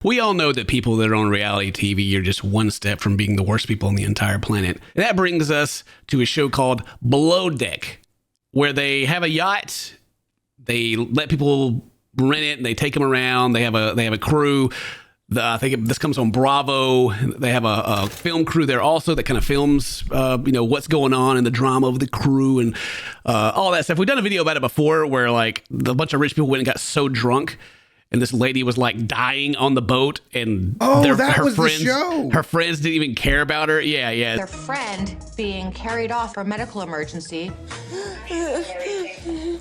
We all know that people that are on reality TV are just one step from being the worst people on the entire planet. And that brings us to a show called Below Deck, where they have a yacht. They let people rent it and they take them around. They have a crew. I think this comes on Bravo. They have a film crew there also that kind of films, what's going on and the drama of the crew and all that stuff. We've done a video about it before where like a bunch of rich people went and got so drunk. And this lady was like dying on the boat, and her friends, the show. Her friends didn't even care about her. Yeah. Their friend being carried off for a medical emergency, and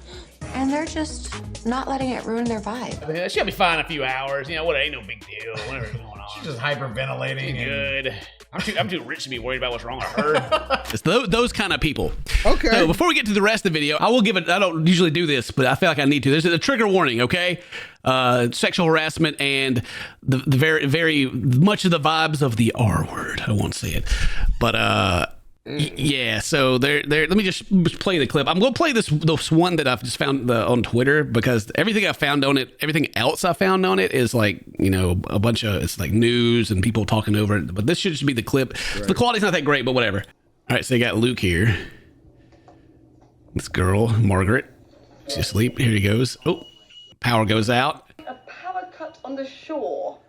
they're just not letting it ruin their vibe. She'll be fine in a few hours. What? Ain't no big deal. Whatever's going on. She's just hyperventilating. Good. I'm too rich to be worried about what's wrong with her. It's those kind of people. Okay. So before we get to the rest of the video, I will give it. I don't usually do this, but I feel like I need to. There's a trigger warning. Okay. Sexual harassment and the very, very much of the vibes of the R word. I won't say it, but yeah. So there. Let me just play the clip. I'm gonna play this one that I've just found on Twitter because everything I found on it, everything else I found on it is like a bunch of it's like news and people talking over it. But this should just be the clip. Right. So the quality's not that great, but whatever. All right. So you got Luke here. This girl, Margaret, she's asleep. Here he goes. Oh. Power goes out. A power cut on the shore.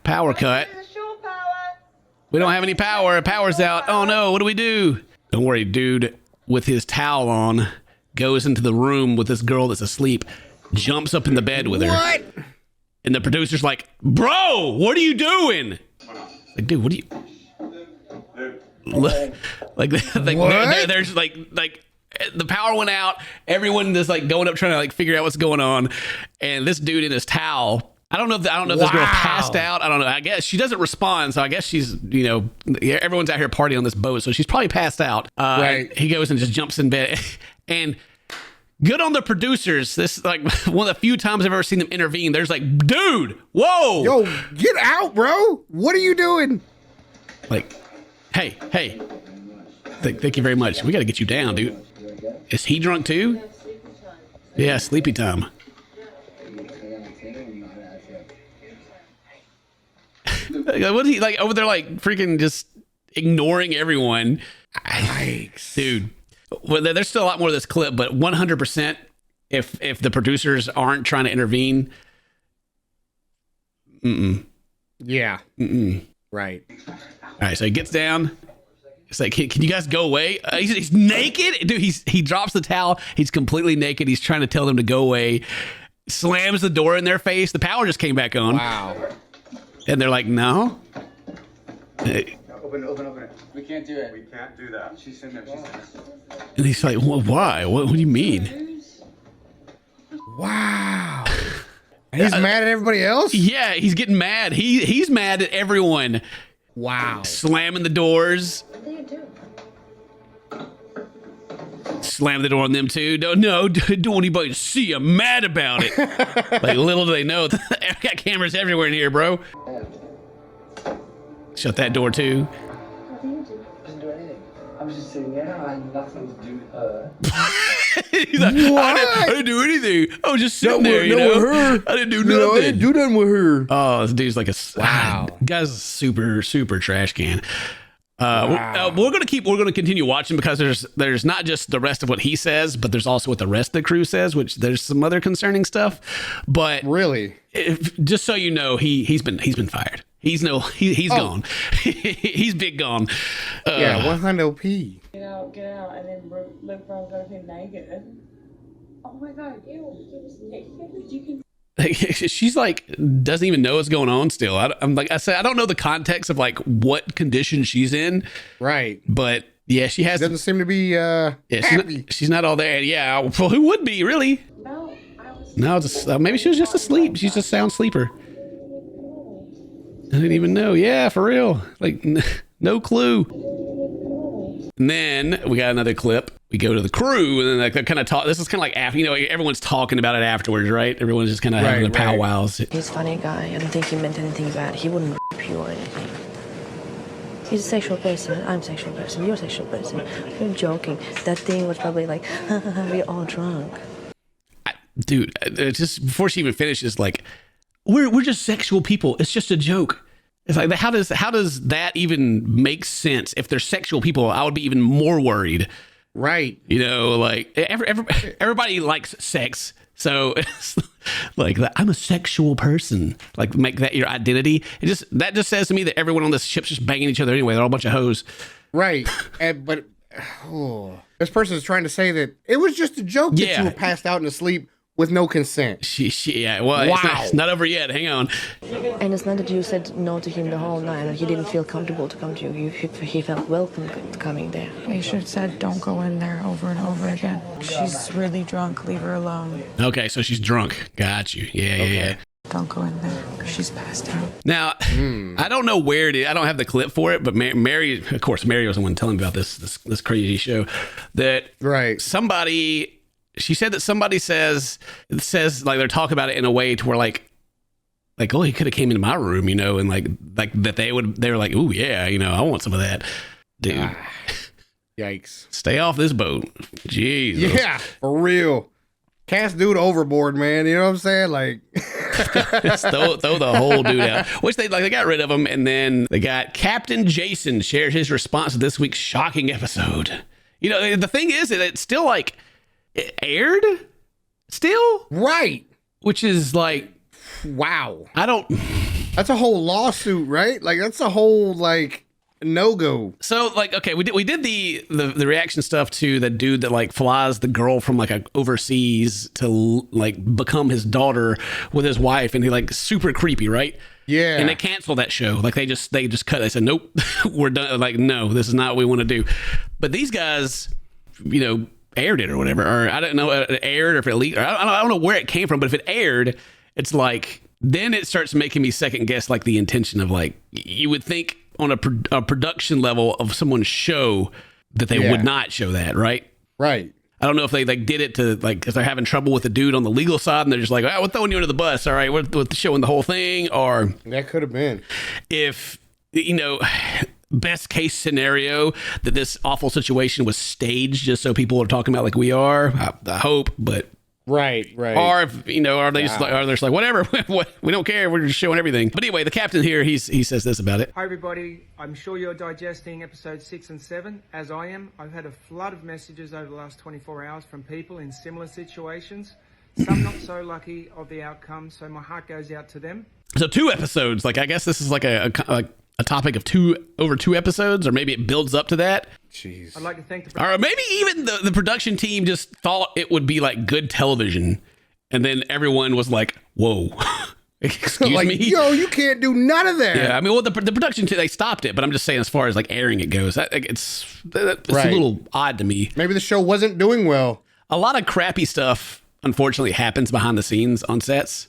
Power cut. The shore power. We don't have any power. Power's out. Oh no, what do we do? Don't worry, dude, with his towel on, goes into the room with this girl that's asleep, jumps up in the bed with her. What? And the producer's like, bro, what are you doing? Like, dude, what are you... like there's like the power went out. Everyone is like going up trying to like figure out what's going on, and this dude in his towel. I don't know if this girl passed out. I don't know. I guess she doesn't respond, so I guess she's everyone's out here partying on this boat, so she's probably passed out. Right. He goes and just jumps in bed, and good on the producers. This is like one of the few times I've ever seen them intervene. There's like, dude, whoa, yo, get out, bro. What are you doing? Like, hey. Thank you very much. We got to get you down, dude. Is he drunk too? Yeah, sleepy time. What is he like over there, like freaking just ignoring everyone? Yikes. Dude. Well, there's still a lot more of this clip, but 100%, if the producers aren't trying to intervene, Yeah. Right. All right, so he gets down. It's like, can you guys go away? He's naked. Dude, he drops the towel. He's completely naked. He's trying to tell them to go away. Slams the door in their face. The power just came back on. Wow. And they're like, no. Open it. We can't do it. We can't do that. She's in there. And he's like, well, why? What do you mean? Wow. And he's mad at everybody else? Yeah, he's getting mad. He's mad at everyone. Wow. Slamming the doors. What do you do? Slam the door on them too. Don't want anybody to see. I'm mad about it. Like little do they know, I got cameras everywhere in here, bro. Shut that door too. What do you do? I didn't do anything. I was just sitting there. I had nothing to do with her. He's like, I didn't do anything. I was just sitting there, with her. I didn't do nothing. I didn't do nothing with her. Oh, this dude's like Wow. Guy's a super trash can. We're gonna continue watching because there's not just the rest of what he says, but there's also what the rest of the crew says, which there's some other concerning stuff. But Really? Just so you know, he's been fired. He's gone. He's big gone. Yeah, 100 P. Get out, and then look for him going to be naked. Oh my god, ew, he was naked? You can... She's like doesn't even know what's going on still. I'm like I said, I don't know the context of like what condition she's in. Right. But yeah, she has Doesn't seem to be happy. she's not all there. Yeah, well, who would be really? No, I was... No, just, maybe she was just asleep. She's just a sound sleeper. I didn't even know. Yeah, for real. Like no clue. And then we got another clip. We go to the crew, and then like, they're kind of talk. This is kind of like after, everyone's talking about it afterwards, right? Everyone's just kind of having their powwows. He's a funny guy. I don't think he meant anything bad. He wouldn't rape you or anything. He's a sexual person. I'm a sexual person. You're a sexual person. We're joking. That thing was probably like, we're all drunk. Dude, just before she even finishes, like, we're just sexual people. It's just a joke. It's like, how does that even make sense? If they're sexual people, I would be even more worried. Right. You know, like everybody likes sex. So it's like, I'm a sexual person. Like, make that your identity. That just says to me that everyone on this ship's just banging each other anyway. They're all a bunch of hoes. Right. But this person is trying to say that it was just a joke that you were passed out in sleep with no consent. Yeah, well, wow. It's not over yet. Hang on. And it's not that you said no to him the whole night and he didn't feel comfortable to come to you. He felt welcome coming there. You should have said, don't go in there over and over again. She's really drunk. Leave her alone. Okay, so she's drunk. Got you. Yeah. Don't go in there. She's passed out. Now, I don't know where it is. I don't have the clip for it, but Mary, of course, Mary was the one telling me about this crazy show. That somebody... She said that somebody says like they're talking about it in a way to where like oh, he could have came into my room, you know, and like that they were like, ooh yeah, you know, I want some of that, dude. Yikes! Stay off this boat, jeez. Yeah, for real. Cast dude overboard, man. You know what I'm saying? Like, throw the whole dude out. Which they got rid of him, and then they got Captain Jason shared his response to this week's shocking episode. You know, the thing is that it's still like. It aired still? Right. Which is like, wow. That's a whole lawsuit, right? Like, that's a whole, like, no-go. So, like, okay, we did the reaction stuff to the dude that, like, flies the girl from, like, overseas to, like, become his daughter with his wife, and he, like, super creepy, right? Yeah. And they canceled that show. Like, they just cut it. They said, nope, we're done. Like, no, this is not what we want to do. But these guys, you know, aired it or whatever, or I don't know, it aired or if it leaked, or I don't know where it came from, but if it aired, it's like, then it starts making me second guess like the intention of like, you would think on a production level of someone's show that they would not show that, right? Right. I don't know if they like did it to like, because they're having trouble with the dude on the legal side and they're just like, oh, we're throwing you under the bus, all right, we're showing the whole thing, or that could have been. If, you know, best case scenario that this awful situation was staged just so people are talking about like we are. I hope, but right. Or if, you know, are they just like whatever, we don't care, we're just showing everything. But anyway, the captain here, he says this about it. Hi everybody, I'm sure you're digesting episode 6 and 7 as I am. I've had a flood of messages over the last 24 hours from people in similar situations, some not so lucky of the outcome, so my heart goes out to them. So 2 episodes, like I guess this is like a topic of over 2 episodes, or maybe it builds up to that. Jeez. I'd like to thank or maybe even the production team just thought it would be like good television, and then everyone was like, "Whoa, excuse like, me, yo, you can't do none of that." Yeah, I mean, well, the production team, they stopped it, but I'm just saying, as far as like airing it goes, it's a little odd to me. Maybe the show wasn't doing well. A lot of crappy stuff, unfortunately, happens behind the scenes on sets,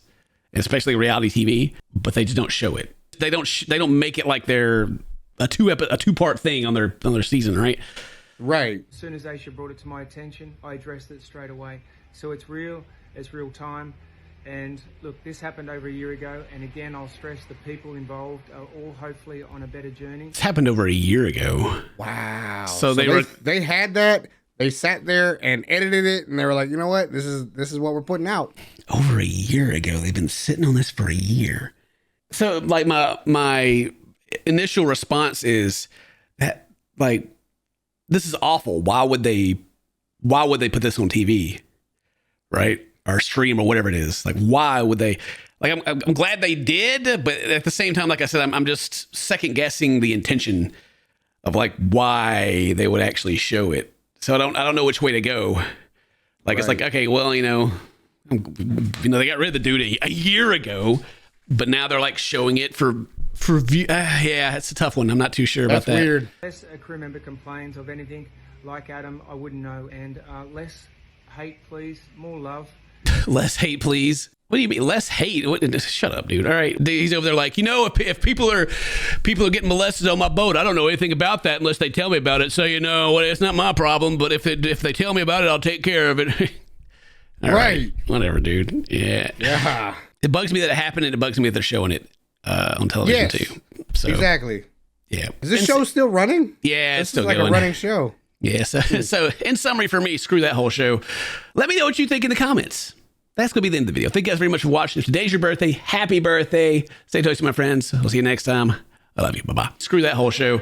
especially reality TV, but they just don't show it. They don't make it like they're a 2-part thing on their season, right? Right. As soon as Aisha brought it to my attention, I addressed it straight away. So it's real time. And look, this happened over a year ago. And again, I'll stress the people involved are all hopefully on a better journey. It's happened over a year ago. Wow. So they had that. They sat there and edited it, and they were like, you know what? This is what we're putting out. Over a year ago. They've been sitting on this for a year. So like my initial response is that like, this is awful. Why would they put this on TV, right? Or stream or whatever it is. Like, why would they? Like, I'm glad they did, but at the same time, like I said, I'm just second guessing the intention of like why they would actually show it. So I don't know which way to go. Like, It's like, okay, well, you know, they got rid of the dude a year ago. But now they're like showing it for view. Yeah, it's a tough one. I'm not too sure about that. That's weird. Unless a crew member complains of anything like Adam, I wouldn't know. And less hate, please. More love. Less hate, please. What do you mean less hate? Shut up, dude. All right. He's over there like, you know, if people are getting molested on my boat, I don't know anything about that unless they tell me about it. So, you know, it's not my problem. But if they tell me about it, I'll take care of it. All right. Whatever, dude. Yeah. Yeah. It bugs me that it happened, and it bugs me that they're showing it on television too. So, exactly. Yeah. Is this show still running? Yeah, it's still still like going. a running show. Yeah. So in summary for me, screw that whole show. Let me know what you think in the comments. that's going to be the end of the video. Thank you guys very much for watching. If today's your birthday, happy birthday. Stay toasty, my friends. We'll see you next time. I love you. Bye-bye. Screw that whole show.